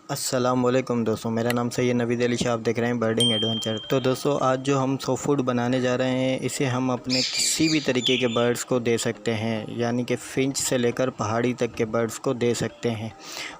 अस्सलामुअलैकुम दोस्तों, मेरा नाम सैयद नवीद अली शाह। आप देख रहे हैं बर्डिंग एडवेंचर। तो दोस्तों, आज जो हम सॉफ्ट फूड बनाने जा रहे हैं, इसे हम अपने किसी भी तरीके के बर्ड्स को दे सकते हैं, यानी कि फिंच से लेकर पहाड़ी तक के बर्ड्स को दे सकते हैं।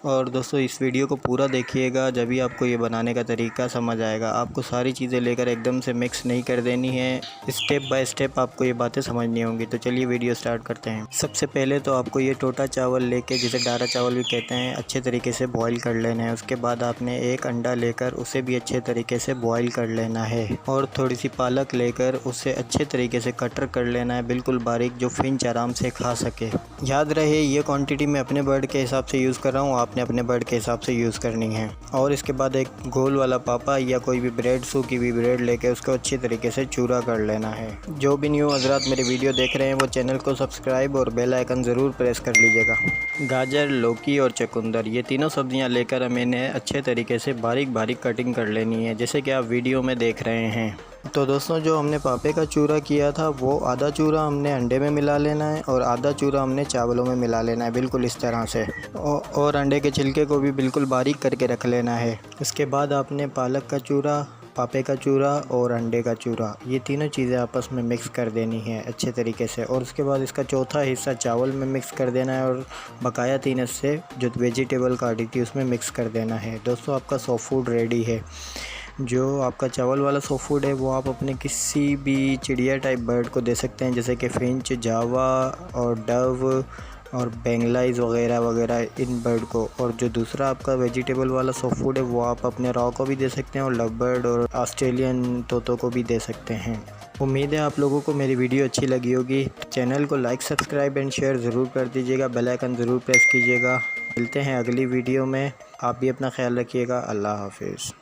और दोस्तों, इस वीडियो को पूरा देखिएगा, जब भी आपको ये बनाने का तरीका समझ आएगा। आपको सारी चीज़ें लेकर एकदम से मिक्स नहीं कर देनी है, स्टेप बाय स्टेप आपको ये बातें समझनी होंगी। तो चलिए वीडियो स्टार्ट करते हैं। सबसे पहले तो आपको ये टोटा चावल लेके, जिसे डारा चावल भी कहते हैं, अच्छे तरीके से बॉईल कर लेना है। उसके बाद आपने एक अंडा लेकर उसे भी अच्छे तरीके से बॉईल कर लेना है, और थोड़ी सी पालक लेकर उसे अच्छे तरीके से कटर कर लेना है, बिल्कुल बारीक, जो फिंच आराम से खा सके। याद रहे, ये क्वांटिटी मैं अपने बर्ड के हिसाब से यूज़ कर रहा हूँ, आपने अपने बर्ड के हिसाब से यूज़ करनी है। और इसके बाद एक गोल वाला पापा या कोई भी ब्रेड, सूखी हुई ब्रेड लेके उसको अच्छी तरीके से चूरा कर लेना है। जो भी न्यू हजरात मेरे वीडियो देख रहे हैं, वो चैनल को सब्सक्राइब और बेल आइकन ज़रूर प्रेस कर लीजिएगा। गाजर, लौकी और चुकंदर, ये तीनों सब्जियां लेकर हमें इन्हें अच्छे तरीके से बारीक बारीक कटिंग कर लेनी है, जैसे कि आप वीडियो में देख रहे हैं। तो दोस्तों, जो हमने पापे का चूरा किया था, वो आधा चूरा हमने अंडे में मिला लेना है और आधा चूरा हमने चावलों में मिला लेना है, बिल्कुल इस तरह से। और अंडे के छिलके को भी बिल्कुल बारीक करके रख लेना है। इसके बाद आपने पालक का चूरा, पापे का चूरा और अंडे का चूरा, ये तीनों चीज़ें आपस में मिक्स कर देनी है अच्छे तरीके से। और उसके बाद इसका चौथा हिस्सा चावल में मिक्स कर देना है, और बकाया 3 हिस्से जो वेजिटेबल काटी थी उसमें मिक्स कर देना है। दोस्तों, आपका सॉफ्ट फूड रेडी है। जो आपका चावल वाला सॉफ्ट फूड है, वो आप अपने किसी भी चिड़िया टाइप बर्ड को दे सकते हैं, जैसे कि फिंच, जावा और डव और बेंगलाइज वगैरह वगैरह, इन बर्ड को। और जो दूसरा आपका वेजिटेबल वाला सॉफ्ट फूड है, वो आप अपने रॉ को भी दे सकते हैं, और लव बर्ड और ऑस्ट्रेलियन तोतों को भी दे सकते हैं। उम्मीद है आप लोगों को मेरी वीडियो अच्छी लगी होगी। चैनल को लाइक, सब्सक्राइब एंड शेयर ज़रूर कर दीजिएगा, बेल आइकन ज़रूर प्रेस कीजिएगा। मिलते हैं अगली वीडियो में। आप भी अपना ख्याल रखिएगा। अल्लाह हाफिज़।